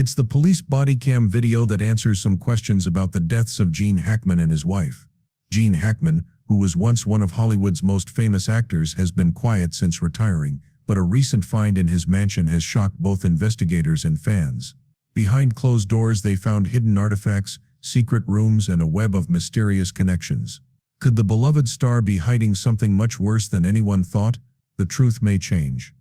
It's the police body cam video that answers some questions about the deaths of Gene Hackman and his wife. Gene Hackman, who was once one of Hollywood's most famous actors, has been quiet since retiring, but a recent find in his mansion has shocked both investigators and fans. Behind closed doors they found hidden artifacts, secret rooms, and a web of mysterious connections. Could the beloved star be hiding something much worse than anyone thought? The truth may change.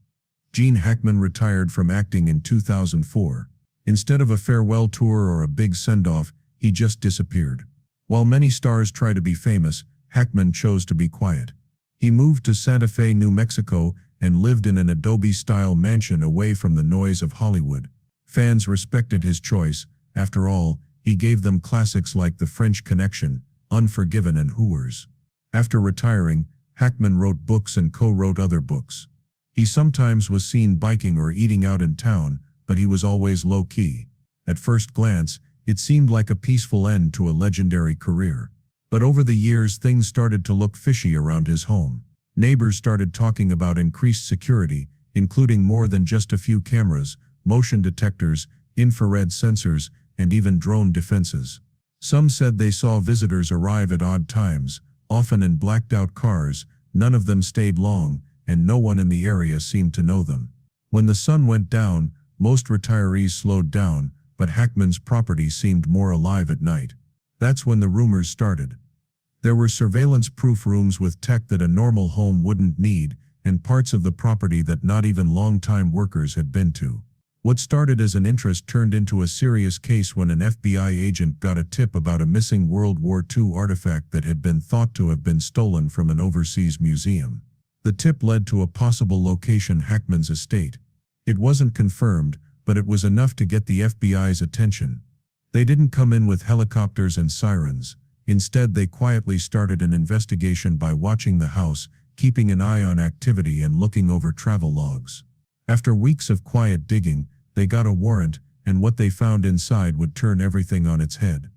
Gene Hackman retired from acting in 2004. Instead of a farewell tour or a big send-off, he just disappeared. While many stars try to be famous, Hackman chose to be quiet. He moved to Santa Fe, New Mexico, and lived in an adobe-style mansion away from the noise of Hollywood. Fans respected his choice. After all, he gave them classics like The French Connection, Unforgiven, and Hooers. After retiring, Hackman wrote books and co-wrote other books. He sometimes was seen biking or eating out in town, but he was always low-key. At first glance, it seemed like a peaceful end to a legendary career. But over the years things started to look fishy around his home. Neighbors started talking about increased security, including more than just a few cameras, motion detectors, infrared sensors, and even drone defenses. Some said they saw visitors arrive at odd times, often in blacked-out cars. None of them stayed long, and no one in the area seemed to know them. When the sun went down, most retirees slowed down, but Hackman's property seemed more alive at night. That's when the rumors started. There were surveillance-proof rooms with tech that a normal home wouldn't need, and parts of the property that not even long-time workers had been to. What started as an interest turned into a serious case when an FBI agent got a tip about a missing World War II artifact that had been thought to have been stolen from an overseas museum. The tip led to a possible location: Hackman's estate. It wasn't confirmed, but it was enough to get the FBI's attention. They didn't come in with helicopters and sirens. Instead, they quietly started an investigation by watching the house, keeping an eye on activity and looking over travel logs. After weeks of quiet digging, they got a warrant, and what they found inside would turn everything on its head.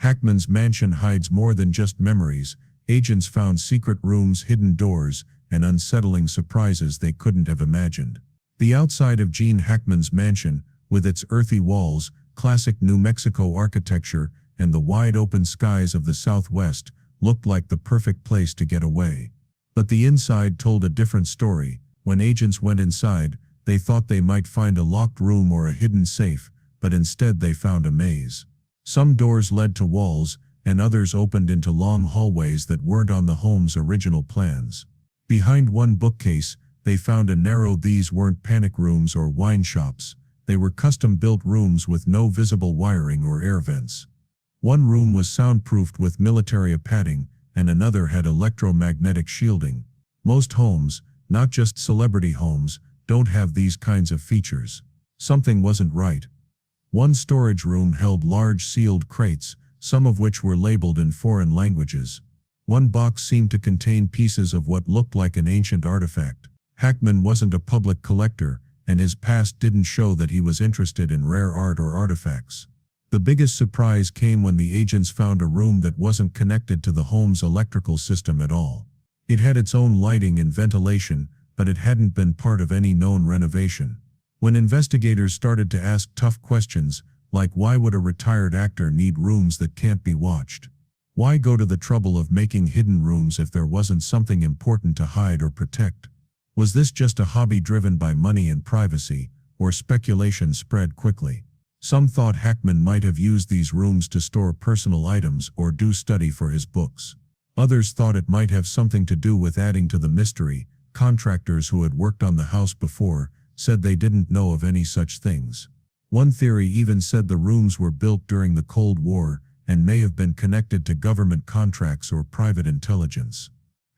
Hackman's mansion hides more than just memories. Agents found secret rooms, hidden doors, and unsettling surprises they couldn't have imagined. The outside of Gene Hackman's mansion, with its earthy walls, classic New Mexico architecture, and the wide-open skies of the Southwest, looked like the perfect place to get away. But the inside told a different story. When agents went inside, they thought they might find a locked room or a hidden safe, but instead they found a maze. Some doors led to walls, and others opened into long hallways that weren't on the home's original plans. Behind one bookcase, they found a narrow. These weren't panic rooms or wine shops. They were custom-built rooms with no visible wiring or air vents. One room was soundproofed with military padding, and another had electromagnetic shielding. Most homes, not just celebrity homes, don't have these kinds of features. Something wasn't right. One storage room held large sealed crates, some of which were labeled in foreign languages. One box seemed to contain pieces of what looked like an ancient artifact. Hackman wasn't a public collector, and his past didn't show that he was interested in rare art or artifacts. The biggest surprise came when the agents found a room that wasn't connected to the home's electrical system at all. It had its own lighting and ventilation, but it hadn't been part of any known renovation. When investigators started to ask tough questions, like why would a retired actor need rooms that can't be watched? Why go to the trouble of making hidden rooms if there wasn't something important to hide or protect? Was this just a hobby driven by money and privacy, or speculation spread quickly? Some thought Hackman might have used these rooms to store personal items or do study for his books. Others thought it might have something to do with adding to the mystery. Contractors who had worked on the house before said they didn't know of any such things. One theory even said the rooms were built during the Cold War and may have been connected to government contracts or private intelligence.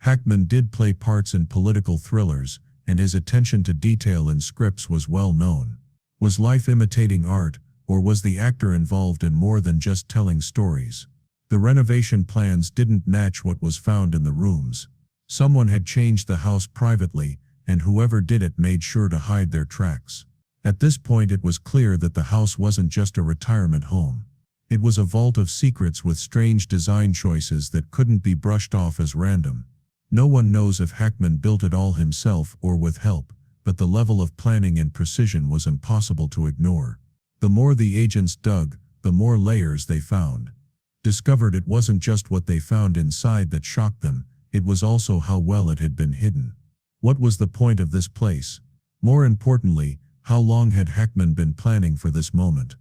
Hackman did play parts in political thrillers, and his attention to detail in scripts was well known. Was life imitating art, or was the actor involved in more than just telling stories? The renovation plans didn't match what was found in the rooms. Someone had changed the house privately, and whoever did it made sure to hide their tracks. At this point it was clear that the house wasn't just a retirement home. It was a vault of secrets with strange design choices that couldn't be brushed off as random. No one knows if Hackman built it all himself or with help, but the level of planning and precision was impossible to ignore. The more the agents dug, the more layers they found. Discovered it wasn't just what they found inside that shocked them, it was also how well it had been hidden. What was the point of this place? More importantly, how long had Hackman been planning for this moment?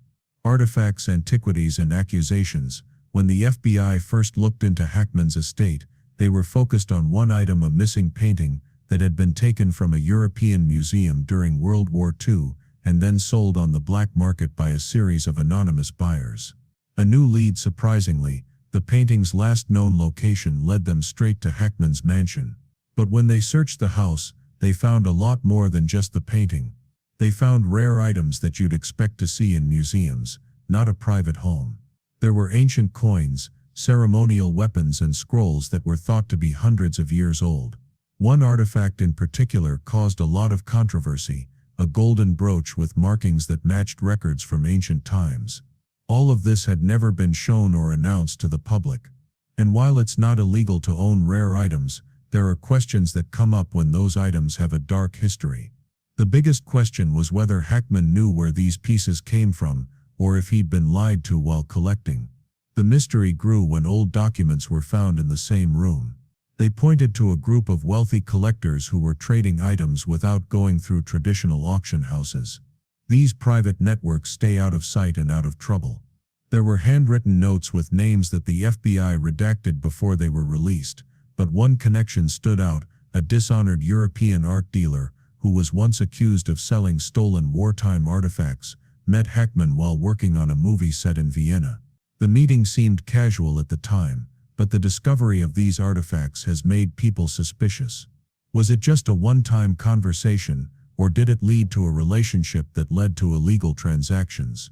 Artifacts, antiquities, and accusations. When the FBI first looked into Hackman's estate, they were focused on one item, a missing painting that had been taken from a European museum during World War II and then sold on the black market by a series of anonymous buyers. A new lead, surprisingly, the painting's last known location led them straight to Hackman's mansion. But when they searched the house, they found a lot more than just the painting. They found rare items that you'd expect to see in museums, not a private home. There were ancient coins, ceremonial weapons, and scrolls that were thought to be hundreds of years old. One artifact in particular caused a lot of controversy, a golden brooch with markings that matched records from ancient times. All of this had never been shown or announced to the public. And while it's not illegal to own rare items, there are questions that come up when those items have a dark history. The biggest question was whether Hackman knew where these pieces came from, or if he'd been lied to while collecting. The mystery grew when old documents were found in the same room. They pointed to a group of wealthy collectors who were trading items without going through traditional auction houses. These private networks stay out of sight and out of trouble. There were handwritten notes with names that the FBI redacted before they were released, but one connection stood out: a dishonored European art dealer, who was once accused of selling stolen wartime artifacts, met Hackman while working on a movie set in Vienna. The meeting seemed casual at the time, but the discovery of these artifacts has made people suspicious. Was it just a one-time conversation, or did it lead to a relationship that led to illegal transactions?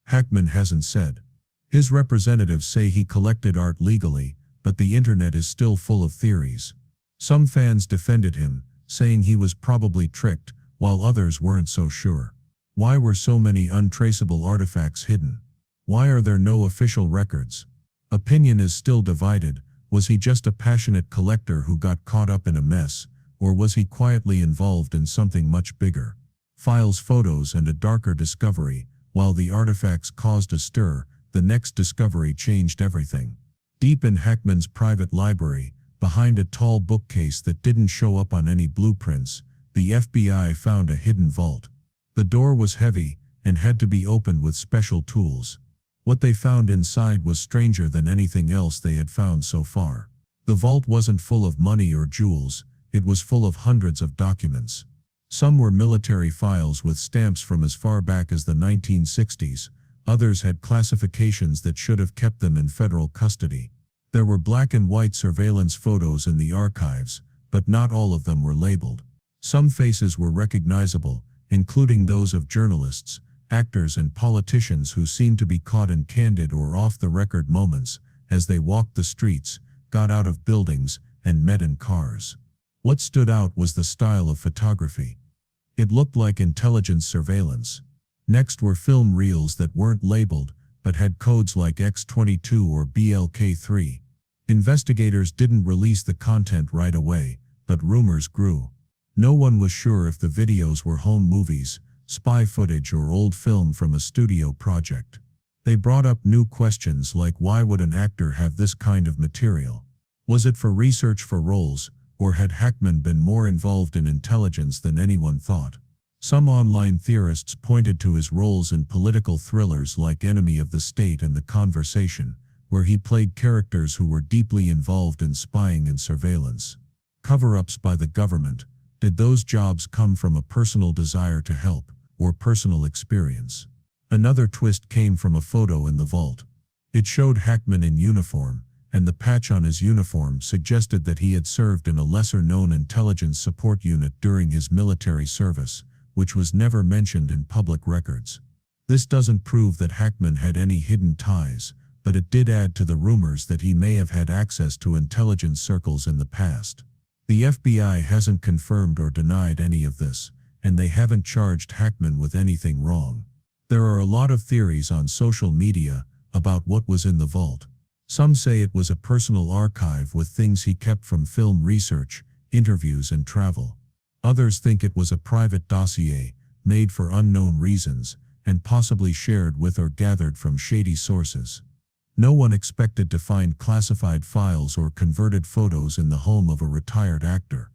Hackman hasn't said. His representatives say he collected art legally, but the internet is still full of theories. Some fans defended him, saying he was probably tricked, while others weren't so sure. Why were so many untraceable artifacts hidden? Why are there no official records? Opinion is still divided. Was he just a passionate collector who got caught up in a mess, or was he quietly involved in something much bigger? Files, photos, and a darker discovery. While the artifacts caused a stir, the next discovery changed everything. Deep in Hackman's private library, behind a tall bookcase that didn't show up on any blueprints, the FBI found a hidden vault. The door was heavy and had to be opened with special tools. What they found inside was stranger than anything else they had found so far. The vault wasn't full of money or jewels, it was full of hundreds of documents. Some were military files with stamps from as far back as the 1960s, others had classifications that should have kept them in federal custody. There were black and white surveillance photos in the archives, but not all of them were labeled. Some faces were recognizable, including those of journalists, actors, and politicians who seemed to be caught in candid or off-the-record moments as they walked the streets, got out of buildings, and met in cars. What stood out was the style of photography. It looked like intelligence surveillance. Next were film reels that weren't labeled, but had codes like X22 or BLK3. Investigators didn't release the content right away, but rumors grew. No one was sure if the videos were home movies, spy footage, or old film from a studio project. They brought up new questions like, why would an actor have this kind of material? Was it for research for roles, or had Hackman been more involved in intelligence than anyone thought? Some online theorists pointed to his roles in political thrillers like Enemy of the State and The Conversation, where he played characters who were deeply involved in spying and surveillance. Cover-ups by the government. Did those jobs come from a personal desire to help, or personal experience? Another twist came from a photo in the vault. It showed Hackman in uniform, and the patch on his uniform suggested that he had served in a lesser-known intelligence support unit during his military service, which was never mentioned in public records. This doesn't prove that Hackman had any hidden ties, but it did add to the rumors that he may have had access to intelligence circles in the past. The FBI hasn't confirmed or denied any of this, and they haven't charged Hackman with anything wrong. There are a lot of theories on social media about what was in the vault. Some say it was a personal archive with things he kept from film research, interviews, and travel. Others think it was a private dossier, made for unknown reasons, and possibly shared with or gathered from shady sources. No one expected to find classified files or converted photos in the home of a retired actor.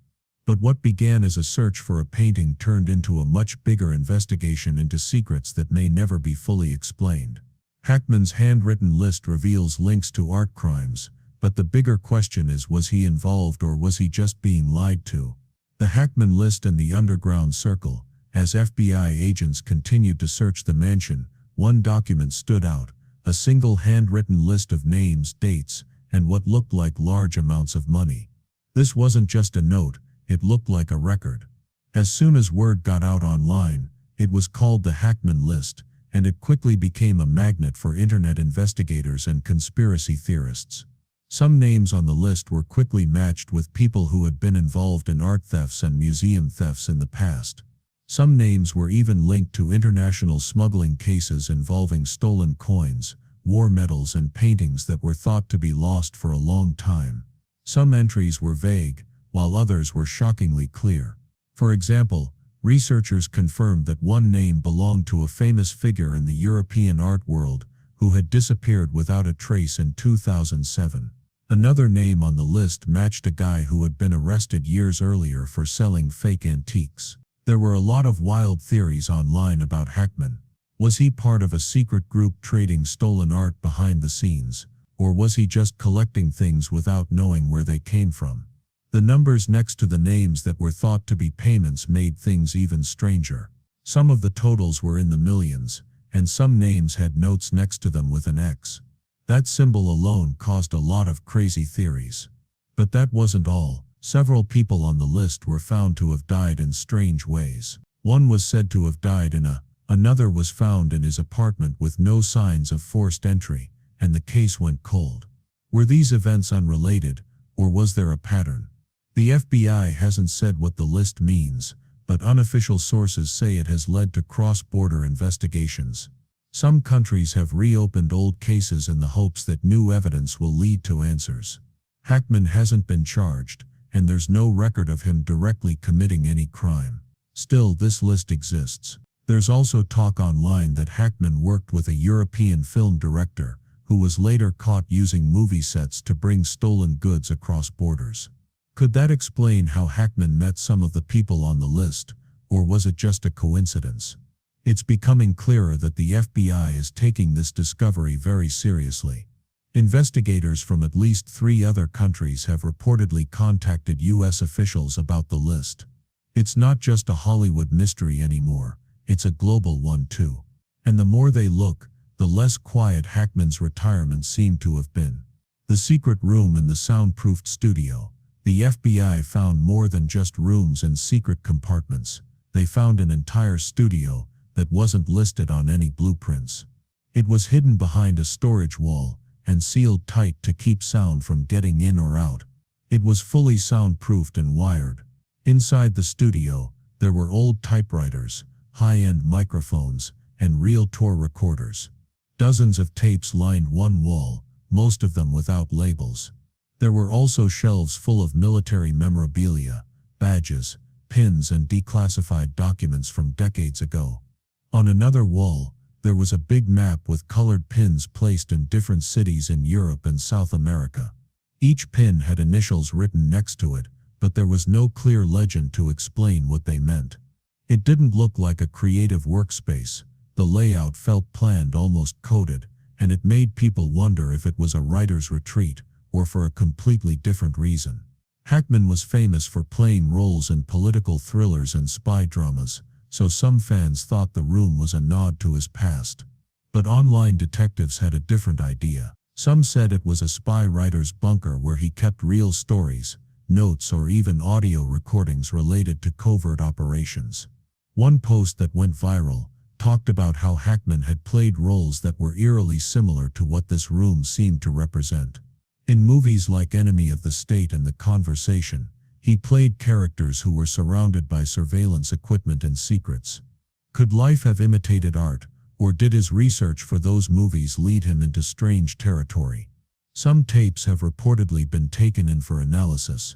But what began as a search for a painting turned into a much bigger investigation into secrets that may never be fully explained. Hackman's handwritten list reveals links to art crimes, but the bigger question is, was he involved or was he just being lied to? The Hackman list and the underground circle. As FBI agents continued to search the mansion, one document stood out, a single handwritten list of names, dates, and what looked like large amounts of money. This wasn't just a note, it looked like a record. As soon as word got out online, it was called the Hackman list, and it quickly became a magnet for internet investigators and conspiracy theorists. Some names on the list were quickly matched with people who had been involved in art thefts and museum thefts in the past. Some names were even linked to international smuggling cases involving stolen coins, war medals and paintings that were thought to be lost for a long time. Some entries were vague, while others were shockingly clear. For example, researchers confirmed that one name belonged to a famous figure in the European art world who had disappeared without a trace in 2007. Another name on the list matched a guy who had been arrested years earlier for selling fake antiques. There were a lot of wild theories online about Hackman. Was he part of a secret group trading stolen art behind the scenes, or was he just collecting things without knowing where they came from? The numbers next to the names that were thought to be payments made things even stranger. Some of the totals were in the millions, and some names had notes next to them with an X. That symbol alone caused a lot of crazy theories. But that wasn't all. Several people on the list were found to have died in strange ways. One was said to have died another was found in his apartment with no signs of forced entry, and the case went cold. Were these events unrelated, or was there a pattern? The FBI hasn't said what the list means, but unofficial sources say it has led to cross-border investigations. Some countries have reopened old cases in the hopes that new evidence will lead to answers. Hackman hasn't been charged, and there's no record of him directly committing any crime. Still, this list exists. There's also talk online that Hackman worked with a European film director, who was later caught using movie sets to bring stolen goods across borders. Could that explain how Hackman met some of the people on the list, or was it just a coincidence? It's becoming clearer that the FBI is taking this discovery very seriously. Investigators from at least 3 other countries have reportedly contacted U.S. officials about the list. It's not just a Hollywood mystery anymore, it's a global one too. And the more they look, the less quiet Hackman's retirement seemed to have been. The secret room in the soundproofed studio. The FBI found more than just rooms and secret compartments. They found an entire studio that wasn't listed on any blueprints. It was hidden behind a storage wall and sealed tight to keep sound from getting in or out. It was fully soundproofed and wired. Inside the studio, there were old typewriters, high-end microphones, and reel tour recorders. Dozens of tapes lined one wall, most of them without labels. There were also shelves full of military memorabilia, badges, pins, and declassified documents from decades ago. On another wall, there was a big map with colored pins placed in different cities in Europe and South America. Each pin had initials written next to it, but there was no clear legend to explain what they meant. It didn't look like a creative workspace. The layout felt planned, almost coded, and it made people wonder if it was a writer's retreat, or for a completely different reason. Hackman was famous for playing roles in political thrillers and spy dramas, so some fans thought the room was a nod to his past. But online detectives had a different idea. Some said it was a spy writer's bunker where he kept real stories, notes, or even audio recordings related to covert operations. One post that went viral talked about how Hackman had played roles that were eerily similar to what this room seemed to represent. In movies like Enemy of the State and The Conversation, he played characters who were surrounded by surveillance equipment and secrets. Could life have imitated art, or did his research for those movies lead him into strange territory? Some tapes have reportedly been taken in for analysis.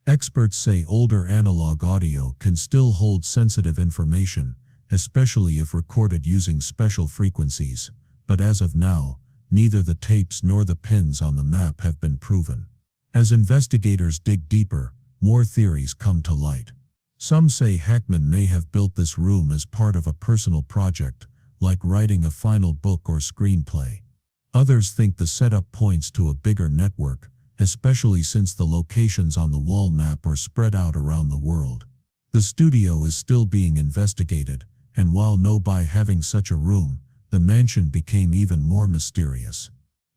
Experts say older analog audio can still hold sensitive information, especially if recorded using special frequencies, but as of now, neither the tapes nor the pins on the map have been proven. As investigators dig deeper, more theories come to light. Some say Hackman may have built this room as part of a personal project, like writing a final book or screenplay. Others think the setup points to a bigger network, especially since the locations on the wall map are spread out around the world. The studio is still being investigated, and while by having such a room, the mansion became even more mysterious.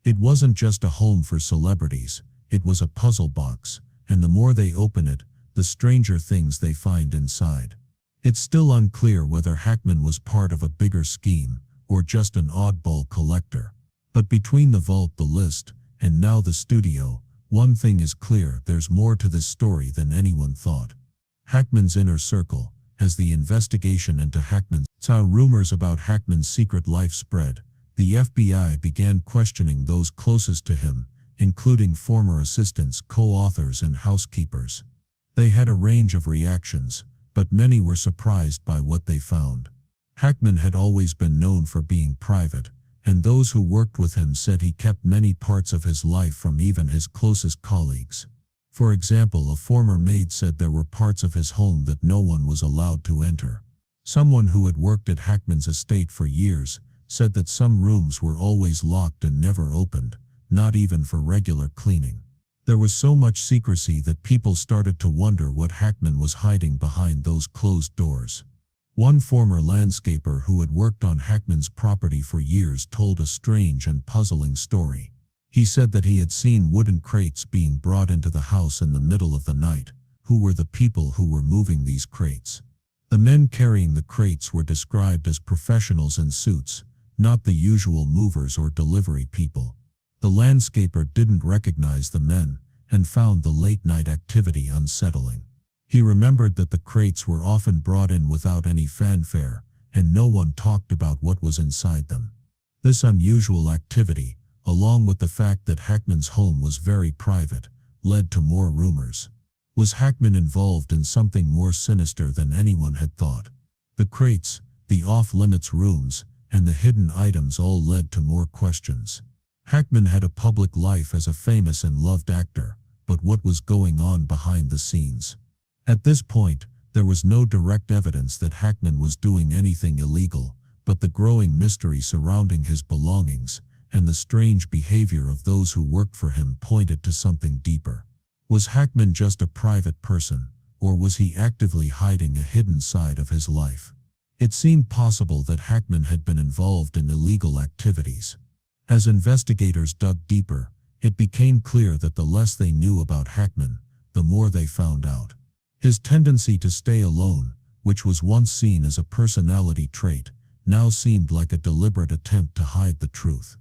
It wasn't just a home for celebrities, it was a puzzle box, and the more they open it, the stranger things they find inside. It's still unclear whether Hackman was part of a bigger scheme, or just an oddball collector. But between the vault, the list, and now the studio, one thing is clear: there's more to this story than anyone thought. Hackman's inner circle. As the investigation into Hackman's rumors about Hackman's secret life spread, the FBI began questioning those closest to him, including former assistants, co-authors, and housekeepers. They had a range of reactions, but many were surprised by what they found. Hackman had always been known for being private, and those who worked with him said he kept many parts of his life from even his closest colleagues. For example, a former maid said there were parts of his home that no one was allowed to enter. Someone who had worked at Hackman's estate for years said that some rooms were always locked and never opened, not even for regular cleaning. There was so much secrecy that people started to wonder what Hackman was hiding behind those closed doors. One former landscaper who had worked on Hackman's property for years told a strange and puzzling story. He said that he had seen wooden crates being brought into the house in the middle of the night. Who were the people who were moving these crates? The men carrying the crates were described as professionals in suits, not the usual movers or delivery people. The landscaper didn't recognize the men, and found the late-night activity unsettling. He remembered that the crates were often brought in without any fanfare, and no one talked about what was inside them. This unusual activity, along with the fact that Hackman's home was very private, led to more rumors. Was Hackman involved in something more sinister than anyone had thought? The crates, the off-limits rooms, and the hidden items all led to more questions. Hackman had a public life as a famous and loved actor, but what was going on behind the scenes? At this point, there was no direct evidence that Hackman was doing anything illegal, but the growing mystery surrounding his belongings and the strange behavior of those who worked for him pointed to something deeper. Was Hackman just a private person, or was he actively hiding a hidden side of his life? It seemed possible that Hackman had been involved in illegal activities. As investigators dug deeper, it became clear that the less they knew about Hackman, the more they found out. His tendency to stay alone, which was once seen as a personality trait, now seemed like a deliberate attempt to hide the truth.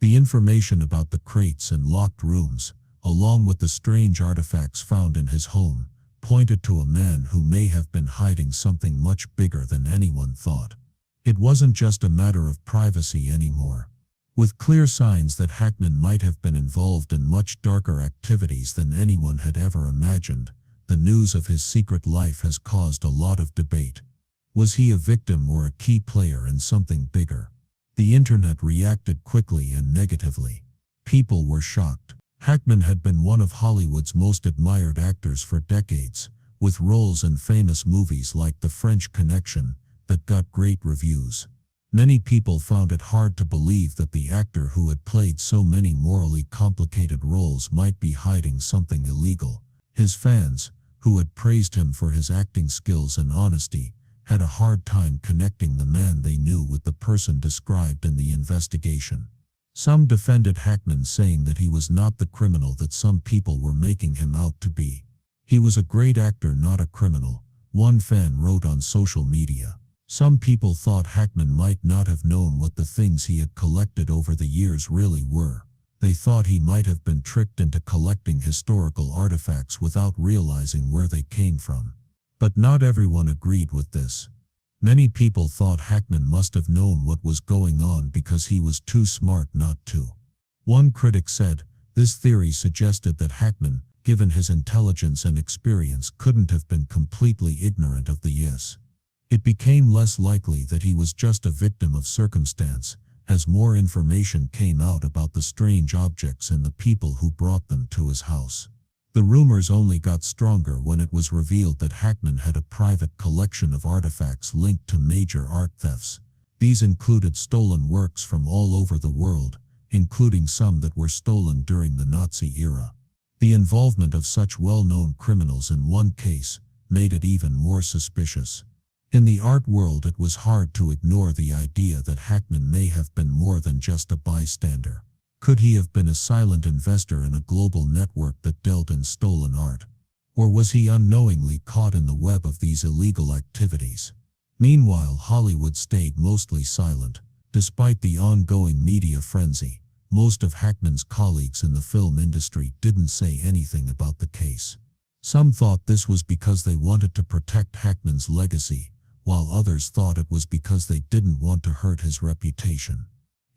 The information about the crates and locked rooms, along with the strange artifacts found in his home, pointed to a man who may have been hiding something much bigger than anyone thought. It wasn't just a matter of privacy anymore. With clear signs that Hackman might have been involved in much darker activities than anyone had ever imagined, the news of his secret life has caused a lot of debate. Was he a victim or a key player in something bigger? The internet reacted quickly and negatively. People were shocked. Hackman had been one of Hollywood's most admired actors for decades, with roles in famous movies like The French Connection that got great reviews. Many people found it hard to believe that the actor who had played so many morally complicated roles might be hiding something illegal. His fans, who had praised him for his acting skills and honesty, had a hard time connecting the man they knew with the person described in the investigation. Some defended Hackman, saying that he was not the criminal that some people were making him out to be. He was a great actor, not a criminal, one fan wrote on social media. Some people thought Hackman might not have known what the things he had collected over the years really were. They thought he might have been tricked into collecting historical artifacts without realizing where they came from. But not everyone agreed with this. Many people thought Hackman must have known what was going on because he was too smart not to. One critic said, this theory suggested that Hackman, given his intelligence and experience, couldn't have been completely ignorant of the yes. It became less likely that he was just a victim of circumstance, as more information came out about the strange objects and the people who brought them to his house. The rumors only got stronger when it was revealed that Hackman had a private collection of artifacts linked to major art thefts. These included stolen works from all over the world, including some that were stolen during the Nazi era. The involvement of such well-known criminals in one case made it even more suspicious. In the art world, it was hard to ignore the idea that Hackman may have been more than just a bystander. Could he have been a silent investor in a global network that dealt in stolen art? Or was he unknowingly caught in the web of these illegal activities? Meanwhile, Hollywood stayed mostly silent. Despite the ongoing media frenzy, most of Hackman's colleagues in the film industry didn't say anything about the case. Some thought this was because they wanted to protect Hackman's legacy, while others thought it was because they didn't want to hurt his reputation.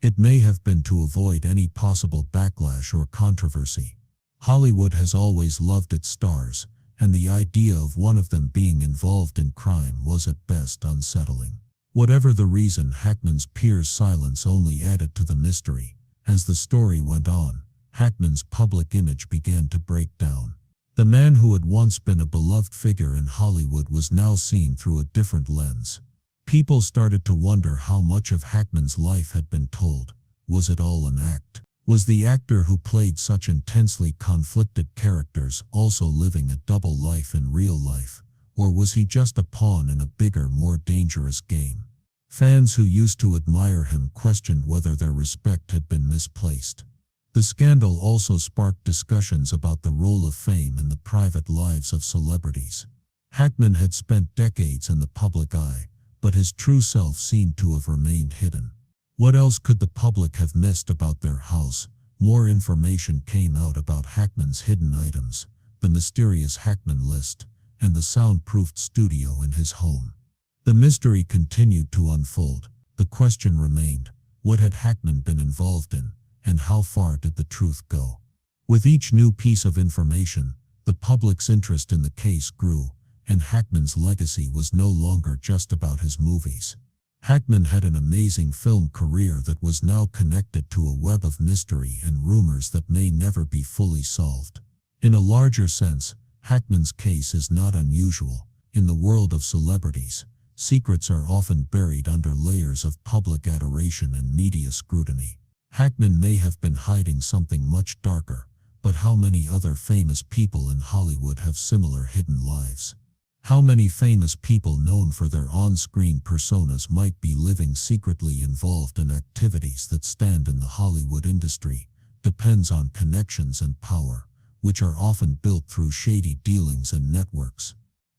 It may have been to avoid any possible backlash or controversy. Hollywood has always loved its stars, and the idea of one of them being involved in crime was at best unsettling. Whatever the reason, Hackman's peers' silence only added to the mystery. As the story went on, Hackman's public image began to break down. The man who had once been a beloved figure in Hollywood was now seen through a different lens. People started to wonder how much of Hackman's life had been told. Was it all an act? Was the actor who played such intensely conflicted characters also living a double life in real life? Or was he just a pawn in a bigger, more dangerous game? Fans who used to admire him questioned whether their respect had been misplaced. The scandal also sparked discussions about the role of fame in the private lives of celebrities. Hackman had spent decades in the public eye, but his true self seemed to have remained hidden. What else could the public have missed about their house? More information came out about Hackman's hidden items, the mysterious Hackman list, and the soundproofed studio in his home. The mystery continued to unfold. The question remained, what had Hackman been involved in, and how far did the truth go? With each new piece of information, the public's interest in the case grew, and Hackman's legacy was no longer just about his movies. Hackman had an amazing film career that was now connected to a web of mystery and rumors that may never be fully solved. In a larger sense, Hackman's case is not unusual. In the world of celebrities, secrets are often buried under layers of public adoration and media scrutiny. Hackman may have been hiding something much darker, but how many other famous people in Hollywood have similar hidden lives? How many famous people known for their on-screen personas might be living secretly involved in activities that stand in the Hollywood industry? Depends on connections and power, which are often built through shady dealings and networks.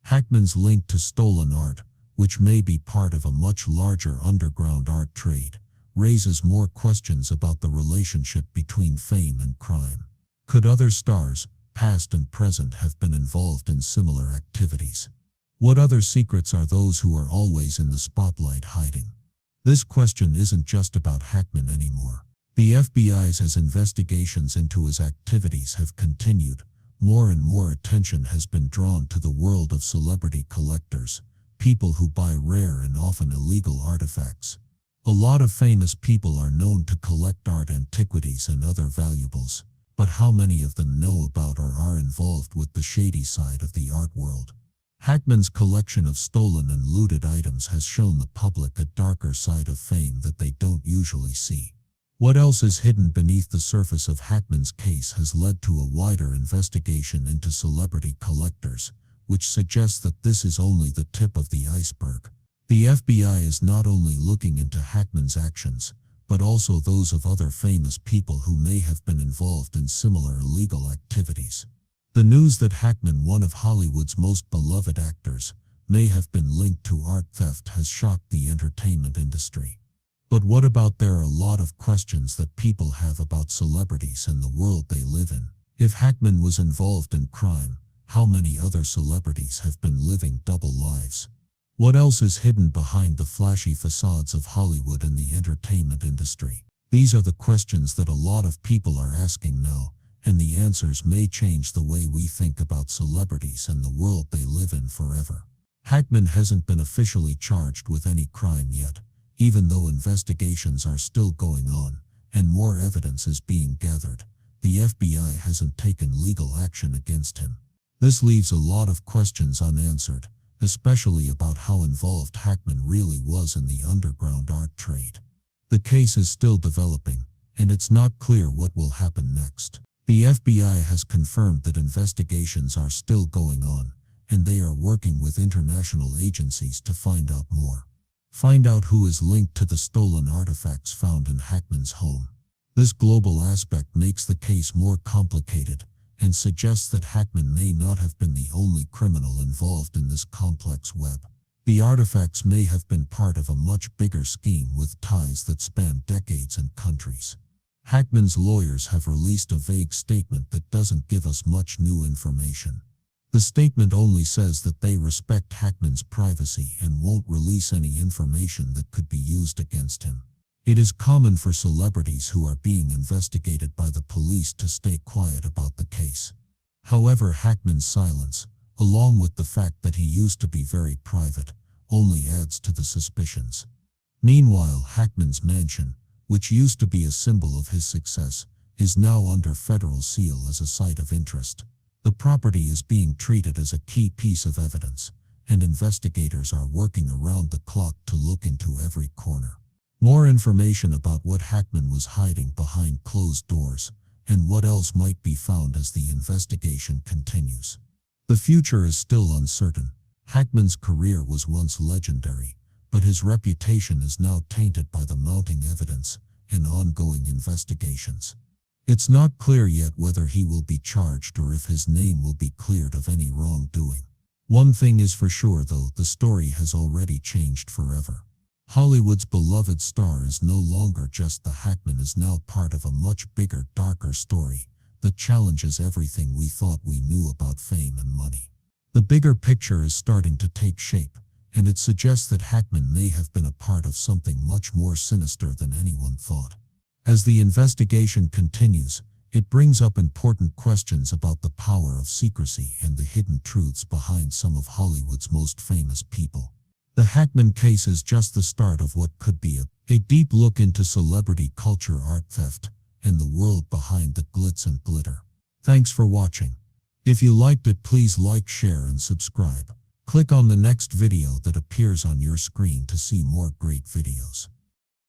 Hackman's link to stolen art, which may be part of a much larger underground art trade, raises more questions about the relationship between fame and crime. Could other stars, past and present, have been involved in similar activities? What other secrets are those who are always in the spotlight hiding? This question isn't just about Hackman anymore. The FBI's investigations into his activities have continued. More and more attention has been drawn to the world of celebrity collectors, people who buy rare and often illegal artifacts. A lot of famous people are known to collect art, antiquities, and other valuables, but how many of them know about or are involved with the shady side of the art world? Hackman's collection of stolen and looted items has shown the public a darker side of fame that they don't usually see. What else is hidden beneath the surface of Hackman's case has led to a wider investigation into celebrity collectors, which suggests that this is only the tip of the iceberg. The FBI is not only looking into Hackman's actions, but also those of other famous people who may have been involved in similar illegal activities. The news that Hackman, one of Hollywood's most beloved actors, may have been linked to art theft has shocked the entertainment industry. But what about? There are a lot of questions that people have about celebrities and the world they live in. If Hackman was involved in crime, how many other celebrities have been living double lives? What else is hidden behind the flashy facades of Hollywood and the entertainment industry? These are the questions that a lot of people are asking now, and the answers may change the way we think about celebrities and the world they live in forever. Hackman hasn't been officially charged with any crime yet, even though investigations are still going on, and more evidence is being gathered. The FBI hasn't taken legal action against him. This leaves a lot of questions unanswered, especially about how involved Hackman really was in the underground art trade. The case is still developing, and it's not clear what will happen next. The FBI has confirmed that investigations are still going on, and they are working with international agencies to find out more. Find out who is linked to the stolen artifacts found in Hackman's home. This global aspect makes the case more complicated and suggests that Hackman may not have been the only criminal involved in this complex web. The artifacts may have been part of a much bigger scheme with ties that span decades and countries. Hackman's lawyers have released a vague statement that doesn't give us much new information. The statement only says that they respect Hackman's privacy and won't release any information that could be used against him. It is common for celebrities who are being investigated by the police to stay quiet about the case. However, Hackman's silence, along with the fact that he used to be very private, only adds to the suspicions. Meanwhile, Hackman's mansion, which used to be a symbol of his success, is now under federal seal as a site of interest. The property is being treated as a key piece of evidence, and investigators are working around the clock to look into every corner. More information about what Hackman was hiding behind closed doors, and what else might be found as the investigation continues. The future is still uncertain. Hackman's career was once legendary, but his reputation is now tainted by the mounting evidence and ongoing investigations. It's not clear yet whether he will be charged or if his name will be cleared of any wrongdoing. One thing is for sure though, the story has already changed forever. Hollywood's beloved star is no longer just the Hackman, is now part of a much bigger, darker story that challenges everything we thought we knew about fame and money. The bigger picture is starting to take shape, and it suggests that Hackman may have been a part of something much more sinister than anyone thought. As the investigation continues, it brings up important questions about the power of secrecy and the hidden truths behind some of Hollywood's most famous people. The Hackman case is just the start of what could be a deep look into celebrity culture, art theft, and the world behind the glitz and glitter. Thanks for watching. If you liked it, please like, share, and subscribe. Click on the next video that appears on your screen to see more great videos.